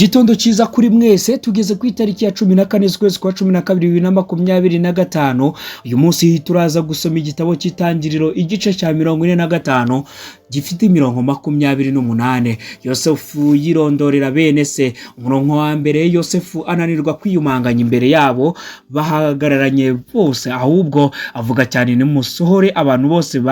Igitondo cyiza kuri mwese tugeze ku itariki ya 14 z'ukwezi kwa 12 2025. Uyu munsi turaza gusoma igitabo cy'itangiriro igice cya 45 gifite imirongo 28. Yosefu yirondorera bene se. Umurongo wa mbere, Yosefu ananirwa kwiyumanganya imbere yabo bahagararanye bose, ahubwo avuga cyane nimusohore abantu bose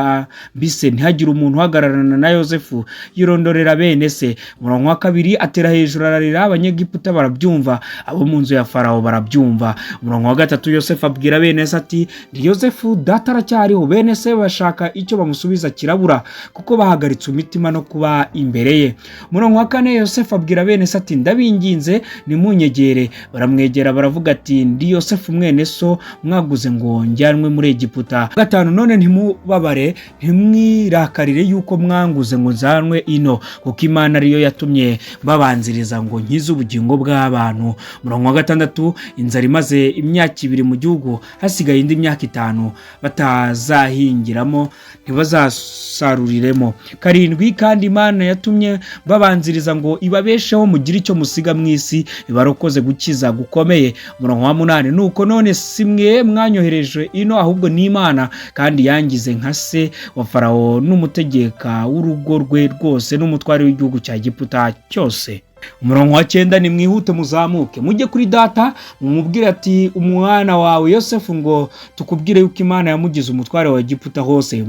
bise ntihagire umuntu uhagararana na Yosefu. Yirondorera bene se. Umurongo wa kabiri, atera hejuru ararira, abanyegiputa barabyumva, abo mu nzu ya Farawo barabyumva. Umurongo wa gatatu, Yosefu abwira bene se ati ndi Yosefu data aracyariho. Bene se bashaka icyo bamusubiza kirabura, kuko bahagaritse umutima no kuba imbere ye. Umurongo wa kane, Yosefu abwira bene se ati ndabinginze nimunyegere. Baramwegera baravuga ati ndi Yosefu mwene so mwaguze ngo njyanwe muri Egiputa. Gatanu, none ntimubabare ntimwirakarire yuko mwanguze ngo nzanwe ino, kuko Imana ariyo yatumye babanziriza ngo nkize ubugingo bw'abantu. Umurongo wa gatandatu, inzara imaze imyaka 2 mu gihugu, hasigaye indi myaka 5 batazahingiramo ntibazasaruriremo. Karindwi, kandi Imana yatumye babanziriza ngo ibabesheho mugire icyo musiga mu isi, ibarokoze gukiza gukomeye. Umurongo wa 8, nuko none simwe mwanyohereje ino, ahubwo ni Imana, kandi yangize nka se wa Farawo n'umutegeka w'urugo rwe rwose n'umutware w'igihugu cya Egiputa cyose. Umurongo wa 9, ni mwihute muzamuke mujye kuri data mumubwire ati umwana wawe Yosefu ngo tukubwire yuko Imana yamugize umutware wa Egiputa hose,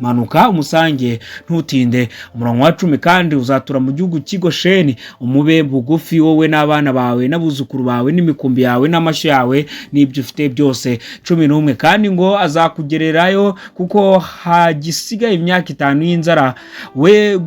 manuka umusange ntutinde. Umurongo wa 10, kandi uzatura mu gihugu cy'Gosheni, umube bugufi wowe n'abana bawe n'abuzukuru bawe n'imikumbi yawe n'amashyo yawe n'ibyo ufite byose. 11, kandi ngo azakugererayo kuko hagisigaye imyaka 5 y'inzara, we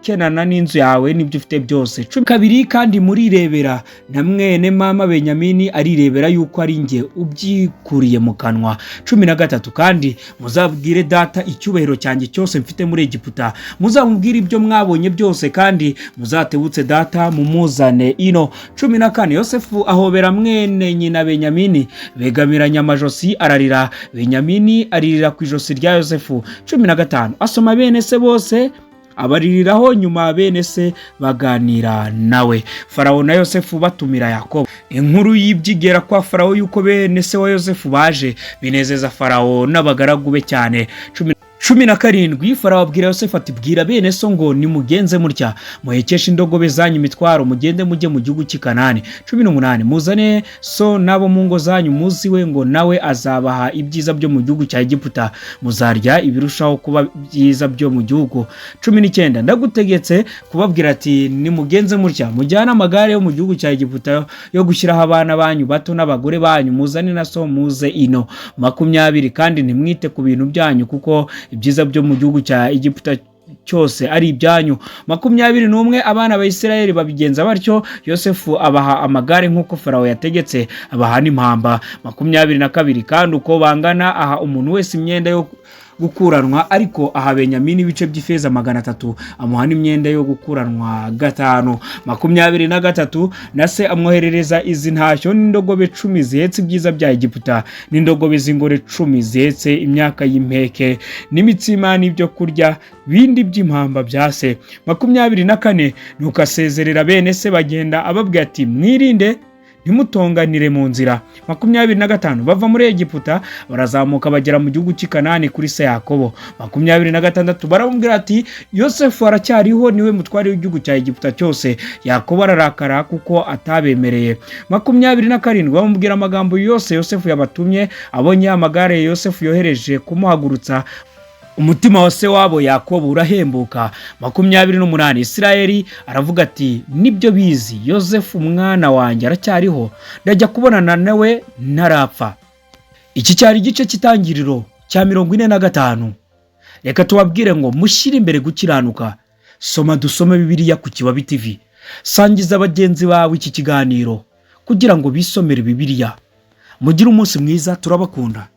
kenana n'inzu yawe n'ibyo ufite byose. 12, kandi murirebera na mwene mama Benyamini arirebera yuko ari nge ubyikuriye mu kanwa. 13, kandi muzabwire data icyubahiro cyanjye cyose mfite muri Egiputa, muzamubwire ibyo mwabonye byose, kandi muzatebutse data mumuzane ino. 14, Yosefu ahobera mwene nyina Benyamini, begamiranya amajosi ararira. Benyamini aririra ku ijosi rya Yosefu. 15, asoma bene se bose abaririraho, nyuma bene se baganira nawe. Farawo na Yosefu batumira Yakobo. Inkuru y'ibyigera kwa Farawo yuko bene se wa Yosefu baje binezeza Farawo n'abagaragu be cyane. 17, Farawo abwira Yosefu ati bwira bene so ngo nimugenze mutya, muhekeshe indogobe zanyu imitwaro, mugende mujye mu gihugu cy'i Kanani. 18, muzane so nabo mu ngo zanyu muziwe ngo nawe azabaha ibyiza byo mu gihugu cya Egiputa, muzarya ibirushaho kuba byiza byo mu gihugu. 19, ndagutegetse kubabwira ati nimugenze mutya, mujyane amagare yo mu gihugu cya Egiputa yo gushyiraho abana banyu bato n'abagore banyu, muzane na so muze ino. 20, kandi ntimwite ku bintu byanyu kuko ibyiza byo mu gihugu cya Egiputa cyose ari ibyanyu. 21, abana ba Isirayeli babigenza batyo, Yosefu abaha amagare nk'uko Farawo yategetse, abaha n'impamba. 22, kandi uko bangana aha umuntu wese imyenda yo gukuranwa, ariko aha Benyamini ibice by'ifeza 300, amuha n'imyenda yo gukuranwa 5. 23, na se amwoherereza izi ntashyo n'indogobe 10 zihetse ibyiza bya Egiputa, n'indogobe z'ingore 10 zihetse imyaka y'impeke, n'imitsima n'ibyo kurya bindi by'impamba bya se. 24, nuko asezerera bene se bagenda ababwira ati mwirinde ntimutonganire mu nzira. 25, bava muri Egiputa barazamuka bagera mu gihugu cy'i Kanani kuri se Yakobo. 26, baramubwira ati Yosefu aracyariho, niwe mutware w'igihugu cya Egiputa cyose. Yakobo ararakara kuko atabemereye. 27, bamubwira amagambo yose Yosefu yabatumye. Abonye amagare Yosefu yohereje kumuhagurutsa, umutima wa se wabo Yakobo urahembuka. 28, Isirayeli aravuga ati nibyo bizi, Yosefu umwana wanjye aracyariho, ndajya kubonana nawe ntarapfa. Iki cyari igice cy'itangiriro cya 45. Reka tubabwire ngo mushyire imbere gukiranuka. Soma dusome Bibiliya ku Kibabi TV. Sangiza abagenzi bawe iki kiganiro kugira ngo bisomere Bibiliya. Mugire umunsi mwiza, turabakunda.